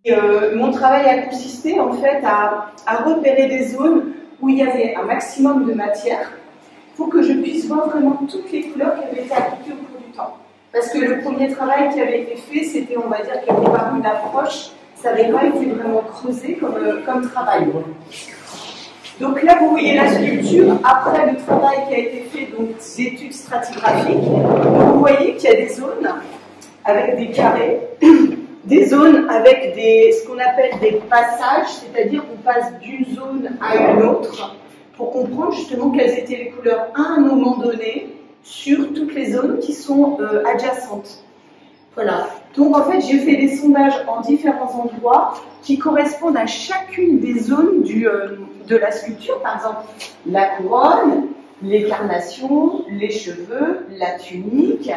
Mon travail a consisté en fait à repérer des zones où il y avait un maximum de matière pour que je puisse voir vraiment toutes les couleurs qui avaient été appliquées au cours du temps. Parce que le premier travail qui avait été fait, c'était, on va dire, qu'il y avait pas une approche, ça n'avait pas été vraiment creusé comme travail. Donc là, vous voyez la sculpture après le travail qui a été fait d'études stratigraphiques. Vous voyez qu'il y a des zones avec des carrés, des zones avec ce qu'on appelle des passages, c'est-à-dire qu'on passe d'une zone à une autre pour comprendre justement quelles étaient les couleurs à un moment donné sur toutes les zones qui sont adjacentes. Voilà. Donc en fait, j'ai fait des sondages en différents endroits qui correspondent à chacune des zones de la sculpture. Par exemple, la couronne, les carnations, les cheveux, la tunique,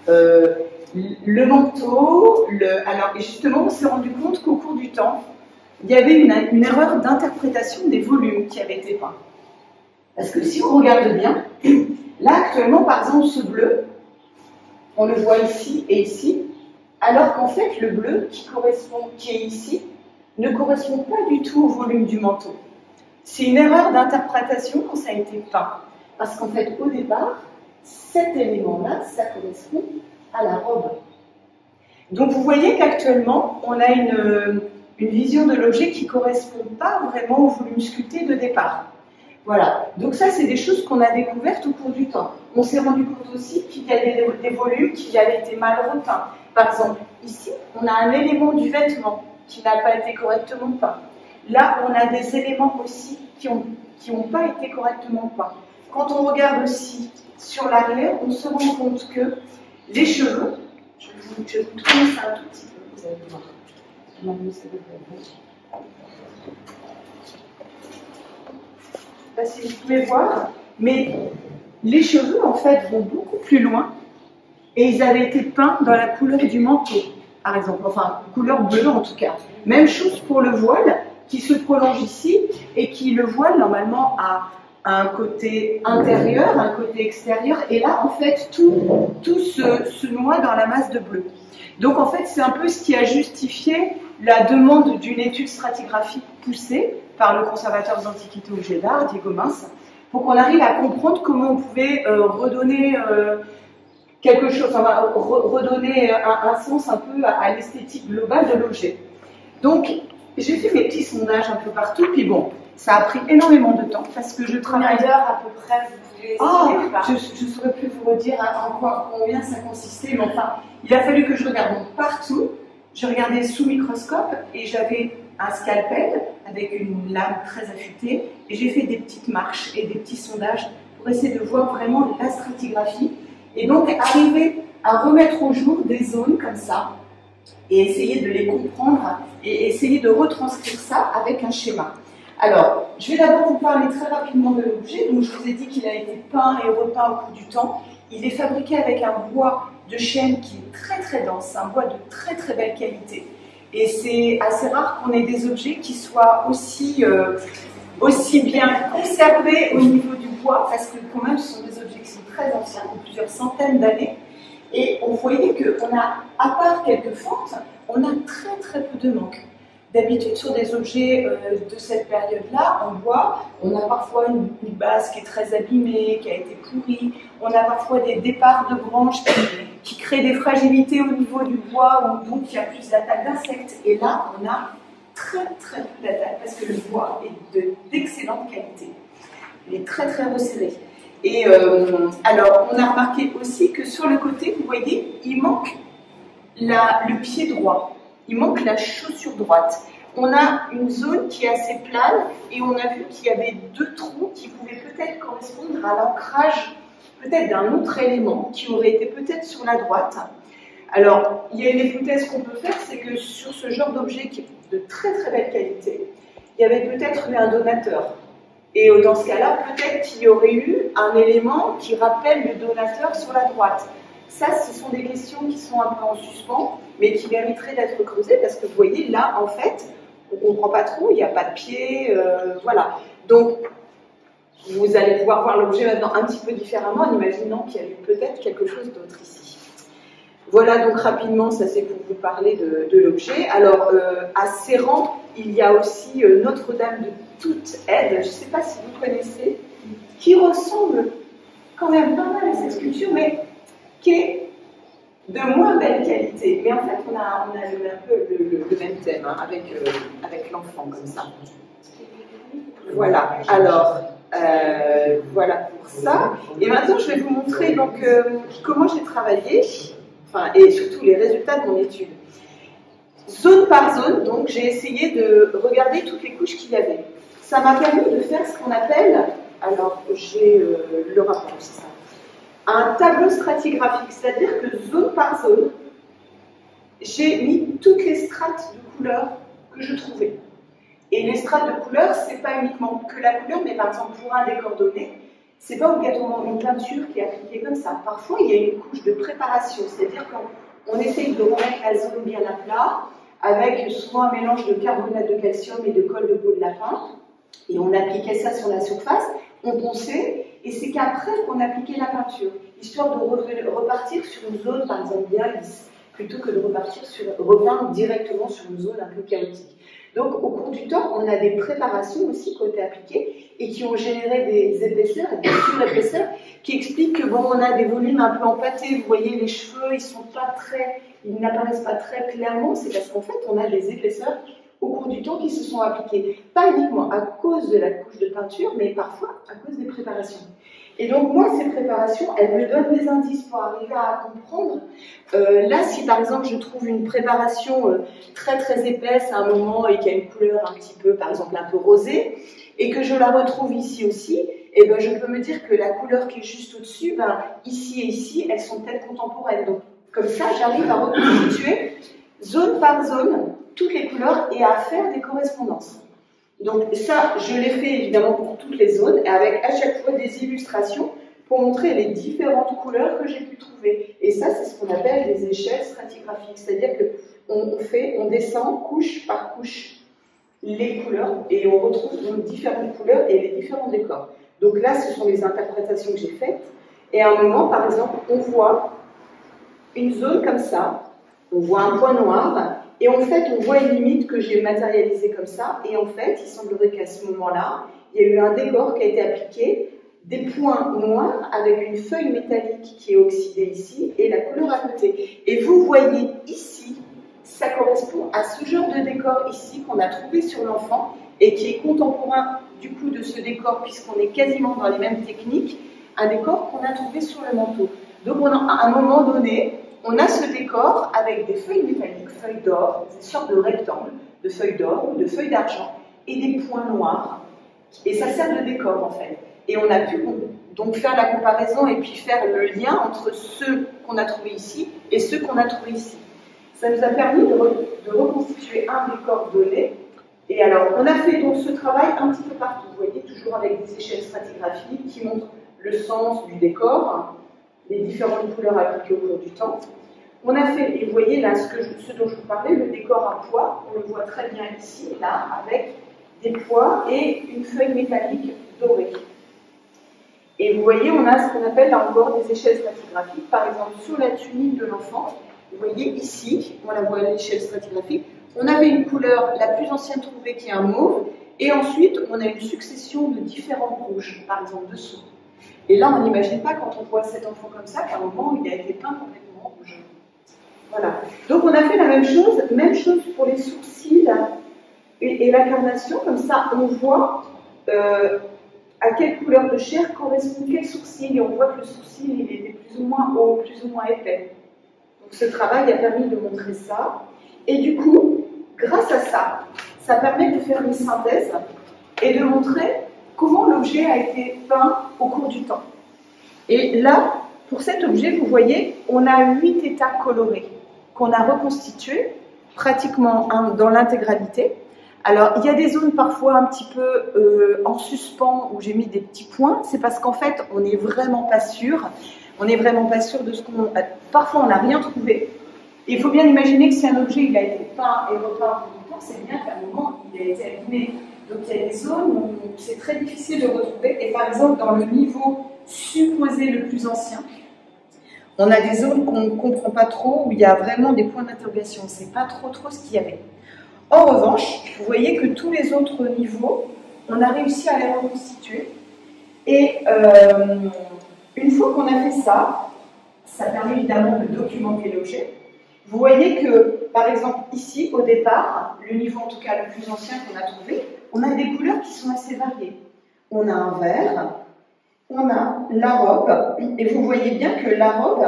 le manteau. Alors, et justement, on s'est rendu compte qu'au cours du temps, il y avait une erreur d'interprétation des volumes qui avaient été peints. Parce que si on regarde bien, là actuellement, par exemple, ce bleu, on le voit ici et ici, alors qu'en fait, le bleu qui est ici ne correspond pas du tout au volume du manteau. C'est une erreur d'interprétation quand ça a été peint. Parce qu'en fait, au départ, cet élément-là, ça correspond à la robe. Donc vous voyez qu'actuellement, on a une vision de l'objet qui ne correspond pas vraiment au volume sculpté de départ. Voilà, donc ça c'est des choses qu'on a découvertes au cours du temps. On s'est rendu compte aussi qu'il y a des volumes qui avaient été mal repeints. Par exemple, ici, on a un élément du vêtement qui n'a pas été correctement peint. Là, on a des éléments aussi qui n'ont pas été correctement peints. Quand on regarde aussi sur l'arrière, on se rend compte que les cheveux, je vais vous tourner ça un tout petit peu, vous allez voir. Je ne sais pas si vous pouvez voir, mais les cheveux, en fait, vont beaucoup plus loin et ils avaient été peints dans la couleur du manteau, par exemple, enfin, couleur bleue en tout cas. Même chose pour le voile qui se prolonge ici et qui, le voile, normalement, a un côté intérieur, un côté extérieur, et là, en fait, tout se noie dans la masse de bleu. Donc, en fait, c'est un peu ce qui a justifié la demande d'une étude stratigraphique poussée par le conservateur des antiquités au Musée d'Art, Diego Mins, pour qu'on arrive à comprendre comment on pouvait redonner quelque chose, enfin, redonner un sens un peu à l'esthétique globale de l'objet. Donc, j'ai fait mes petits sondages un peu partout, puis bon, ça a pris énormément de temps parce que je travaille. Combien d'heures à peu près vous pouvez estimer ou pas? Je ne saurais plus vous redire combien ça consistait, mais enfin, il a fallu que je regarde partout. Je regardais sous microscope et j'avais un scalpel avec une lame très affûtée et j'ai fait des petites marches et des petits sondages pour essayer de voir vraiment la stratigraphie et donc arriver à remettre au jour des zones comme ça et essayer de les comprendre et essayer de retranscrire ça avec un schéma. Alors, je vais d'abord vous parler très rapidement de l'objet. Donc, je vous ai dit qu'il a été peint et repeint au cours du temps. Il est fabriqué avec un bois de chêne qui est très très dense, un bois de très très belle qualité. Et c'est assez rare qu'on ait des objets qui soient aussi bien conservés au niveau du bois, parce que quand même ce sont des objets qui sont très anciens, de plusieurs centaines d'années. Et on voyait qu'on a, à part quelques fentes, on a très très peu de manques. D'habitude, sur des objets de cette période-là, en bois, on a parfois une base qui est très abîmée, qui a été pourrie, on a parfois des départs de branches qui créent des fragilités au niveau du bois, où donc il y a plus d'attaques d'insectes. Et là, on a très très peu d'attaques, parce que le bois est d'excellente qualité. Il est très très resserré. Et alors, on a remarqué aussi que sur le côté, vous voyez, il manque le pied droit. Il manque la chaussure droite. On a une zone qui est assez plane et on a vu qu'il y avait deux trous qui pouvaient peut-être correspondre à l'ancrage peut-être d'un autre élément qui aurait été peut-être sur la droite. Alors, il y a une hypothèse qu'on peut faire, c'est que sur ce genre d'objet qui est de très très belle qualité, il y avait peut-être eu un donateur. Et dans ce cas-là, peut-être qu'il y aurait eu un élément qui rappelle le donateur sur la droite. Ça, ce sont des questions qui sont un peu en suspens, mais qui mériteraient d'être creusées, parce que vous voyez, là, en fait, on ne comprend pas trop, il n'y a pas de pied, voilà. Donc, vous allez pouvoir voir l'objet maintenant un petit peu différemment, en imaginant qu'il y a eu peut-être quelque chose d'autre ici. Voilà donc rapidement, ça c'est pour vous parler de l'objet. Alors à Serran, il y a aussi Notre-Dame de Toute-Aide, je ne sais pas si vous connaissez, qui ressemble quand même pas mal à cette sculpture, mais qui est de moins belle qualité. Mais en fait, on a un peu le même thème hein, avec l'enfant comme ça. Voilà, alors voilà pour ça. Et maintenant, je vais vous montrer donc, comment j'ai travaillé, enfin, et surtout les résultats de mon étude. Zone par zone, donc j'ai essayé de regarder toutes les couches qu'il y avait. Ça m'a permis de faire ce qu'on appelle, alors j'ai le rapport, c'est ça, un tableau stratigraphique, c'est-à-dire que zone par zone, j'ai mis toutes les strates de couleurs que je trouvais. Et les strates de couleurs, c'est pas uniquement que la couleur, mais par exemple pour un décor donné, c'est pas obligatoirement une peinture qui est appliquée comme ça. Parfois, il y a une couche de préparation, c'est-à-dire qu'on essaye de remettre la zone bien à plat, avec souvent un mélange de carbonate de calcium et de colle de peau de lapin, et on appliquait ça sur la surface, on ponçait, et c'est qu'après qu'on appliquait la peinture, histoire de repartir sur une zone, par exemple, bien lisse, plutôt que de repeindre directement sur une zone un peu chaotique. Donc, au cours du temps, on a des préparations aussi qui ont été appliquées et qui ont généré des épaisseurs et des surépaisseurs qui expliquent que bon, on a des volumes un peu empâtés. Vous voyez, les cheveux, ils n'apparaissent pas très clairement. C'est parce qu'en fait, on a des épaisseurs au cours du temps qui se sont appliquées. Pas uniquement à cause de la couche de peinture, mais parfois à cause des préparations. Et donc, moi, ces préparations, elles me donnent des indices pour arriver à comprendre. Là, si par exemple, je trouve une préparation très très épaisse à un moment et qui a une couleur un petit peu, par exemple, un peu rosée, et que je la retrouve ici aussi, et ben, je peux me dire que la couleur qui est juste au-dessus, ben, ici et ici, elles sont peut-être contemporaines. Donc, comme ça, j'arrive à reconstituer, zone par zone, toutes les couleurs et à faire des correspondances. Donc ça, je l'ai fait évidemment pour toutes les zones, avec à chaque fois des illustrations pour montrer les différentes couleurs que j'ai pu trouver. Et ça, c'est ce qu'on appelle des échelles stratigraphiques, c'est-à-dire qu'on descend couche par couche les couleurs et on retrouve donc différentes couleurs et les différents décors. Donc là, ce sont les interprétations que j'ai faites. Et à un moment, par exemple, on voit une zone comme ça, on voit un point noir, et en fait, on voit une limite que j'ai matérialisée comme ça, et en fait, il semblerait qu'à ce moment-là, il y a eu un décor qui a été appliqué, des points noirs avec une feuille métallique qui est oxydée ici, et la couleur à côté. Et vous voyez ici, ça correspond à ce genre de décor ici qu'on a trouvé sur l'enfant, et qui est contemporain du coup de ce décor, puisqu'on est quasiment dans les mêmes techniques, un décor qu'on a trouvé sur le manteau. Donc à un moment donné, on a ce décor avec des feuilles métalliques, feuilles d'or, des sortes de rectangles, de feuilles d'or ou de feuilles d'argent, et des points noirs. Et ça sert de décor en fait. Et on a pu donc faire la comparaison et puis faire le lien entre ceux qu'on a trouvés ici et ceux qu'on a trouvés ici. Ça nous a permis de reconstituer un décor donné. Et alors, on a fait donc ce travail un petit peu partout. Vous voyez, toujours avec des échelles stratigraphiques qui montrent le sens du décor, les différentes couleurs appliquées au cours du temps. On a fait, et vous voyez là, ce dont je vous parlais, le décor à poids, on le voit très bien ici, là, avec des poids et une feuille métallique dorée. Et vous voyez, on a ce qu'on appelle là encore des échelles stratigraphiques. Par exemple, sur la tunique de l'enfant, vous voyez ici, on la voit à l'échelle stratigraphique, on avait une couleur la plus ancienne trouvée qui est un mauve, et ensuite on a une succession de différents rouges, par exemple dessous. Et là, on n'imagine pas, quand on voit cet enfant comme ça, qu'à un moment, il a été peint complètement rouge. Voilà. Donc, on a fait la même chose pour les sourcils et la carnation. Comme ça, on voit à quelle couleur de chair correspond quel sourcil. Et on voit que le sourcil, il était plus ou moins haut, plus ou moins épais. Donc, ce travail a permis de montrer ça. Et du coup, grâce à ça, ça permet de faire une synthèse et de montrer comment l'objet a été peint au cours du temps. Et là, pour cet objet, vous voyez, on a 8 états colorés qu'on a reconstitués pratiquement dans l'intégralité. Alors, il y a des zones parfois un petit peu en suspens où j'ai mis des petits points. C'est parce qu'en fait, on n'est vraiment pas sûr. On n'est vraiment pas sûr de ce qu'on... Parfois, on n'a rien trouvé. Et il faut bien imaginer que si un objet il a été peint et repeint au cours du temps, c'est bien qu'à un moment, il a été abîmé. Donc il y a des zones où c'est très difficile de retrouver. Et par exemple, dans le niveau supposé le plus ancien, On a des zones qu'on ne comprend pas trop, où il y a vraiment des points d'interrogation. On ne sait pas trop ce qu'il y avait. En revanche, vous voyez que tous les autres niveaux, on a réussi à les reconstituer. Et une fois qu'on a fait ça, ça permet évidemment de documenter l'objet. Vous voyez que, par exemple, ici, au départ, le niveau en tout cas le plus ancien qu'on a trouvé, on a des couleurs qui sont assez variées. On a un vert, on a la robe, et vous voyez bien que la robe,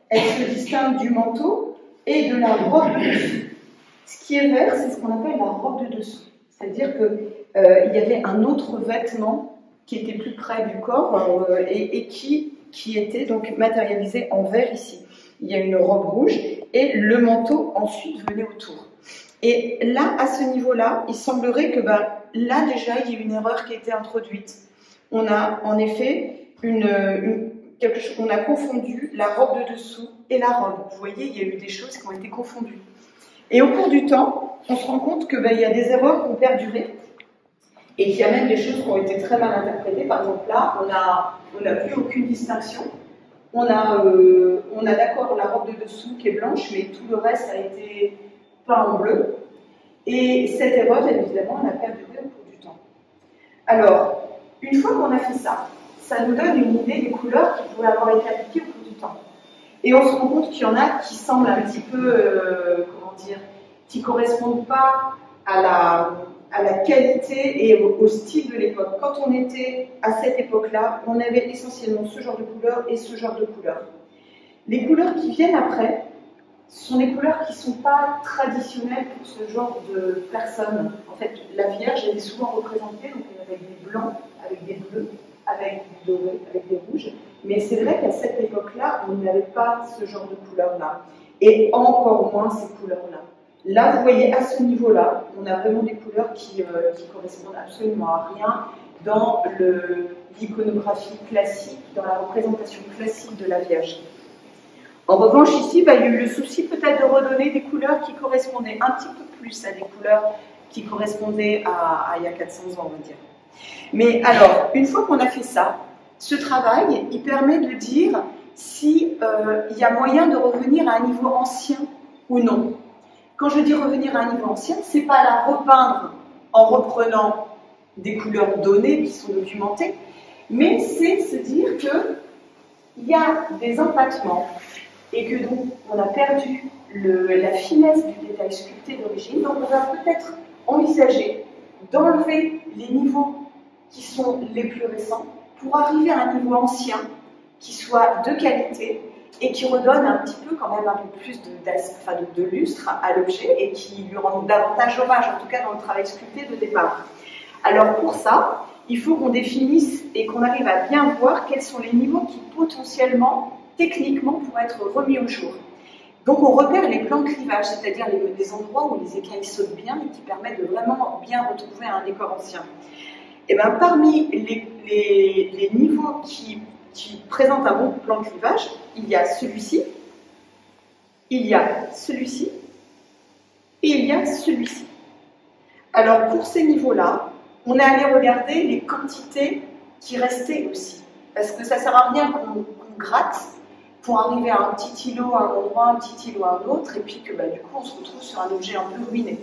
elle se distingue du manteau et de la robe de dessus. Ce qui est vert, c'est ce qu'on appelle la robe de dessous. C'est-à-dire qu'il y avait un autre vêtement qui était plus près du corps et qui était donc matérialisé en vert ici. Il y a une robe rouge et le manteau ensuite venait autour. Et là, à ce niveau-là, il semblerait que là déjà, il y a une erreur qui a été introduite. On a en effet on a confondu la robe de dessous et la robe. Vous voyez, il y a eu des choses qui ont été confondues. Et au cours du temps, on se rend compte qu'il y a des erreurs qui ont perduré et qu'il y a même des choses qui ont été très mal interprétées. Par exemple, là, on n'a plus aucune distinction. On a d'accord la robe de dessous qui est blanche, mais tout le reste a été peint en bleu. Et cette erreur, évidemment, elle a perduré au cours du temps. Alors, une fois qu'on a fait ça, ça nous donne une idée des couleurs qui pouvaient avoir été appliquées au cours du temps. Et on se rend compte qu'il y en a qui semblent un petit peu, qui ne correspondent pas à la qualité et au style de l'époque. Quand on était à cette époque-là, on avait essentiellement ce genre de couleurs et ce genre de couleurs. Les couleurs qui viennent après sont des couleurs qui ne sont pas traditionnelles pour ce genre de personnes. En fait, la Vierge, elle est souvent représentée donc avec des blancs, avec des bleus, avec du doré, avec des rouges. Mais c'est vrai qu'à cette époque-là, on n'avait pas ce genre de couleurs-là. Et encore moins ces couleurs-là. Là, vous voyez, à ce niveau-là, on a vraiment des couleurs qui correspondent absolument à rien dans l'iconographie classique, dans la représentation classique de la Vierge. En revanche, ici, il y a eu le souci peut-être de redonner des couleurs qui correspondaient un petit peu plus à des couleurs qui correspondaient à il y a 400 ans, on va dire. Mais alors, une fois qu'on a fait ça, ce travail, il permet de dire si il y a moyen de revenir à un niveau ancien ou non. Quand je dis revenir à un niveau ancien, ce n'est pas la repeindre en reprenant des couleurs données qui sont documentées, mais c'est se dire qu'il y a des empattements et que donc on a perdu la finesse du détail sculpté d'origine. Donc on va peut-être envisager d'enlever les niveaux qui sont les plus récents pour arriver à un niveau ancien qui soit de qualité et qui redonne un petit peu quand même un peu plus de lustre à l'objet et qui lui rend davantage hommage, en tout cas dans le travail sculpté de départ. Alors pour ça, il faut qu'on définisse et qu'on arrive à bien voir quels sont les niveaux qui potentiellement, techniquement, pourraient être remis au jour. Donc on repère les plans de clivage, c'est-à-dire les endroits où les écailles sautent bien et qui permettent de vraiment bien retrouver un décor ancien. Et bien parmi les niveaux qui présentent un bon plan de clivage, il y a celui-ci, il y a celui-ci et il y a celui-ci. Alors pour ces niveaux-là, on est allé regarder les quantités qui restaient aussi. Parce que ça ne sert à rien qu'on gratte pour arriver à un petit îlot à un endroit, un petit îlot à un autre, et puis que du coup on se retrouve sur un objet un peu ruiné.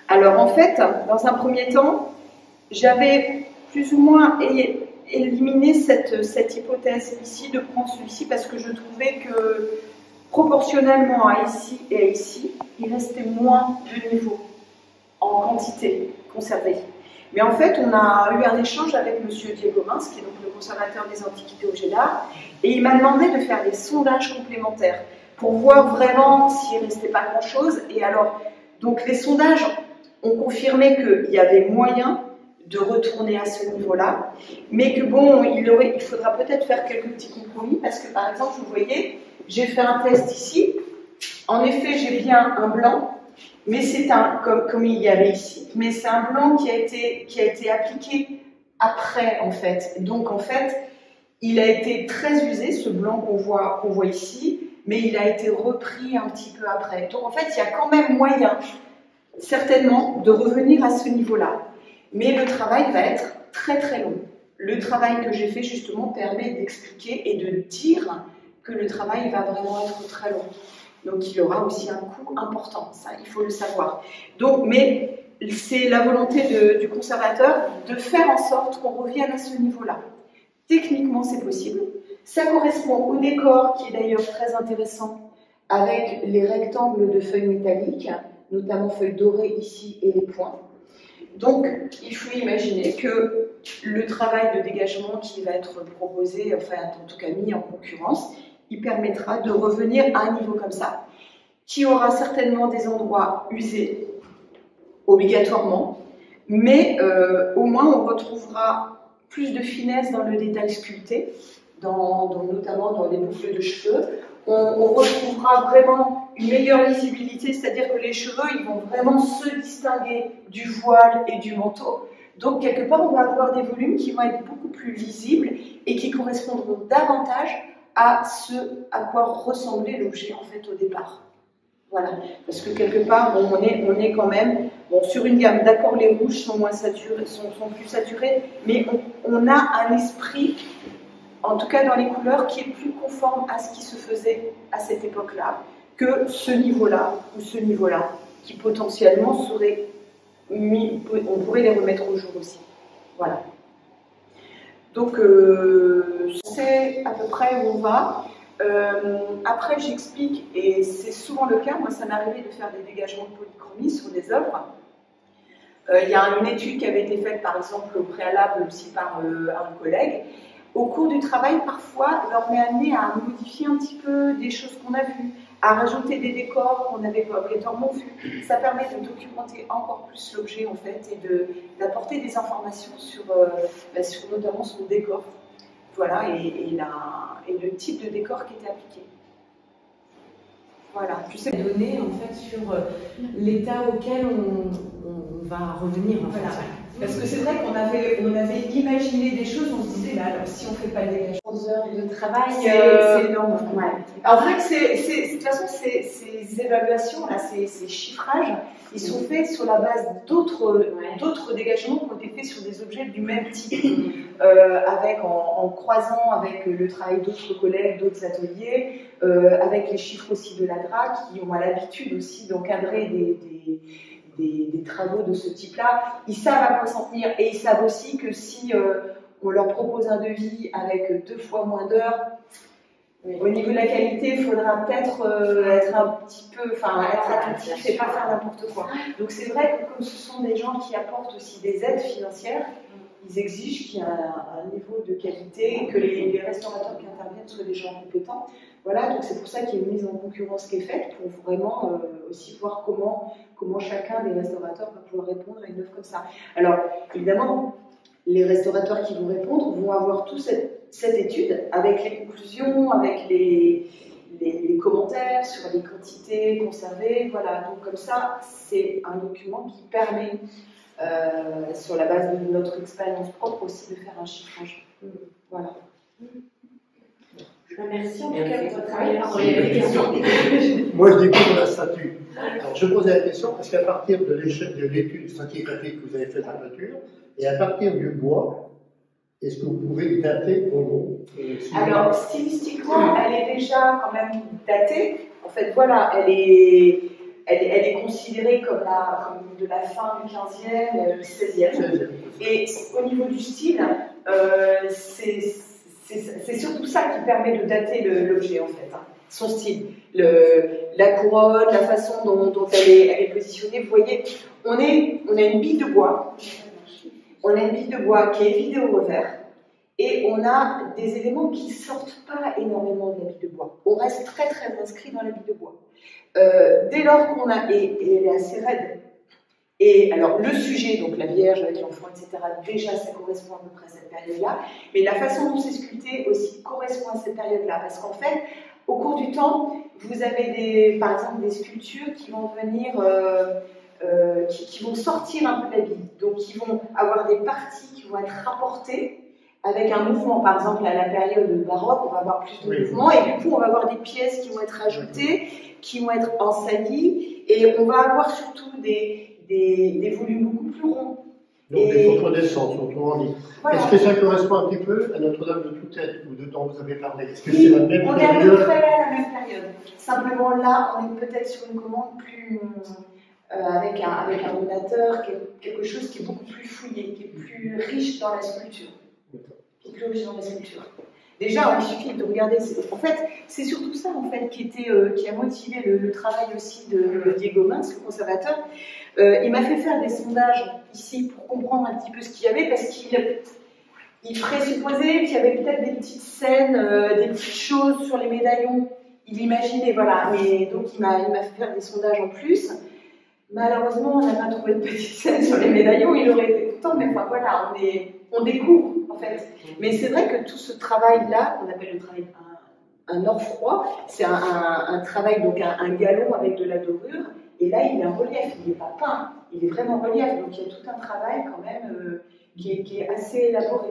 Alors en fait, dans un premier temps, j'avais plus ou moins éliminé cette hypothèse ici, de prendre celui-ci, parce que je trouvais que proportionnellement à ici et à ici, il restait moins de niveaux en quantité conservée. Mais en fait, on a eu un échange avec M. Diego Mins, qui est donc le conservateur des antiquités au GEDAR, et il m'a demandé de faire des sondages complémentaires pour voir vraiment s'il ne restait pas grand-chose. Et alors, donc les sondages ont confirmé qu'il y avait moyen de retourner à ce niveau-là, mais que bon, il faudra peut-être faire quelques petits compromis, parce que par exemple, vous voyez, j'ai fait un test ici, en effet, j'ai bien un blanc, mais c'est comme il y avait ici, mais c'est un blanc qui a été appliqué après, en fait. Donc, en fait, il a été très usé, ce blanc qu'on voit ici, mais il a été repris un petit peu après. Donc, en fait, il y a quand même moyen, certainement, de revenir à ce niveau-là. Mais le travail va être très, très long. Le travail que j'ai fait, justement, permet d'expliquer et de dire que le travail va vraiment être très long. Donc il aura aussi un coût important, ça il faut le savoir. Donc, mais c'est la volonté du conservateur de faire en sorte qu'on revienne à ce niveau-là. Techniquement c'est possible, ça correspond au décor qui est d'ailleurs très intéressant avec les rectangles de feuilles métalliques, notamment feuilles dorées ici et les points. Donc il faut imaginer que le travail de dégagement qui va être proposé, enfin en tout cas mis en concurrence, il permettra de revenir à un niveau comme ça, qui aura certainement des endroits usés, obligatoirement, mais au moins on retrouvera plus de finesse dans le détail sculpté, notamment dans les boucles de cheveux. On retrouvera vraiment une meilleure lisibilité, c'est-à-dire que les cheveux ils vont vraiment se distinguer du voile et du manteau. Donc quelque part on va avoir des volumes qui vont être beaucoup plus visibles et qui correspondront davantage à ce à quoi ressemblait l'objet en fait au départ. Voilà, parce que quelque part bon, on est quand même sur une gamme. D'accord, les rouges sont moins saturés, sont plus saturés, mais on a un esprit, en tout cas dans les couleurs, qui est plus conforme à ce qui se faisait à cette époque-là que ce niveau-là ou ce niveau-là, qui potentiellement serait mis, on pourrait les remettre au jour aussi. Voilà. Donc, c'est à peu près où on va. Après, j'explique, et c'est souvent le cas, moi ça m'est arrivé de faire des dégagements de polychromie sur des œuvres. Il y a une étude qui avait été faite par exemple au préalable aussi par un collègue. Au cours du travail, parfois, on est amené à modifier un petit peu des choses qu'on a vues, à rajouter des décors qu'on n'avait pas obligatoirement vus. Ça permet de documenter encore plus l'objet en fait et d'apporter des informations sur notamment son décor. Voilà, et le type de décor qui était appliqué. Voilà. Tu sais, donner en fait sur l'état auquel on va revenir en fait. Voilà. Parce que c'est vrai qu'on avait imaginé des choses, on se disait, bah, alors si on ne fait pas le dégagement, 11 heures de travail, c'est énorme. Ouais. En fait, de toute façon, ces évaluations, là, ces chiffrages, ils sont faits sur la base d'autres dégagements qui ont été faits sur des objets du même type, en croisant avec le travail d'autres collègues, d'autres ateliers, avec les chiffres aussi de l'ADRA qui ont l'habitude aussi d'encadrer des travaux de ce type-là. Ils savent à quoi s'en tenir et ils savent aussi que si on leur propose un devis avec 2 fois moins d'heures, au niveau de la qualité, il faudra peut-être être un petit peu, être attentif et pas faire n'importe quoi. Donc c'est vrai que comme ce sont des gens qui apportent aussi des aides financières, ils exigent qu'il y ait un niveau de qualité et que les restaurateurs qui interviennent soient des gens compétents. Voilà, donc c'est pour ça qu'il y a une mise en concurrence qui est faite pour vraiment aussi voir comment chacun des restaurateurs va pouvoir répondre à une offre comme ça. Alors évidemment, les restaurateurs qui vont répondre vont avoir toute cette étude avec les conclusions, avec les commentaires sur les quantités conservées. Voilà, donc comme ça, c'est un document qui permet, sur la base de notre expérience propre aussi, de faire un chiffrage. Voilà. Merci en tout cas pour votre travail. Moi, je découvre la statue. Alors, je posais la question parce qu'à partir de l'étude stratigraphique que vous avez faite en peinture, et à partir du bois, est-ce que vous pouvez dater au gros Alors, stylistiquement, elle est déjà quand même datée. En fait, voilà, elle est considérée comme de la fin du 15e, 16e. Et au niveau du style, c'est surtout ça qui permet de dater l'objet, en fait. Son style. La couronne, la façon dont elle est positionnée. Vous voyez, on a une bille de bois. On a une bille de bois qui est vidée au revers. Et on a des éléments qui ne sortent pas énormément de la bille de bois. On reste très très inscrit dans la bille de bois. Dès lors qu'on a, et elle est assez raide, et alors le sujet, donc la Vierge avec l'enfant, etc., déjà ça correspond à peu près à cette période-là, mais la façon dont c'est sculpté aussi correspond à cette période-là, parce qu'en fait, au cours du temps, vous avez par exemple des sculptures qui vont venir, qui vont sortir un peu de la bille, donc qui vont avoir des parties qui vont être rapportées, avec un mouvement, par exemple à la période baroque, on va avoir plus de mouvement, et du coup on va avoir des pièces qui vont être ajoutées, qui vont être ensalies, et on va avoir surtout des volumes beaucoup plus ronds. Donc des photos d'essence, autrement dit. Voilà. Est-ce que ça correspond un petit peu à Notre-Dame de Toute-Tête, ou de dont vous avez parlé? Est-ce que Oui, c'est la même on est à peu période? près à la même période. Simplement là, on est peut-être sur une commande plus avec un donateur, quelque chose qui est beaucoup plus fouillé, qui est plus riche dans la sculpture. Qui est plus riche dans la sculpture. Déjà, il suffit de regarder. En fait, c'est surtout ça en fait qui a motivé le travail aussi de Diego Mins, le conservateur. Il m'a fait faire des sondages ici pour comprendre un petit peu ce qu'il y avait, parce qu'il présupposait qu'il y avait peut-être des petites scènes, des petites choses sur les médaillons. Il imaginait, voilà. Mais donc il m'a fait faire des sondages en plus. Malheureusement, on n'a pas trouvé de petites scènes sur les médaillons. Il aurait été content, mais enfin, voilà, on découvre en fait. Mais c'est vrai que tout ce travail-là, qu'on appelle le travail un or froid, c'est un travail, donc un galon avec de la dorure. Et là, il est en relief, il n'est pas peint, il est vraiment en relief. Donc il y a tout un travail quand même qui est assez élaboré.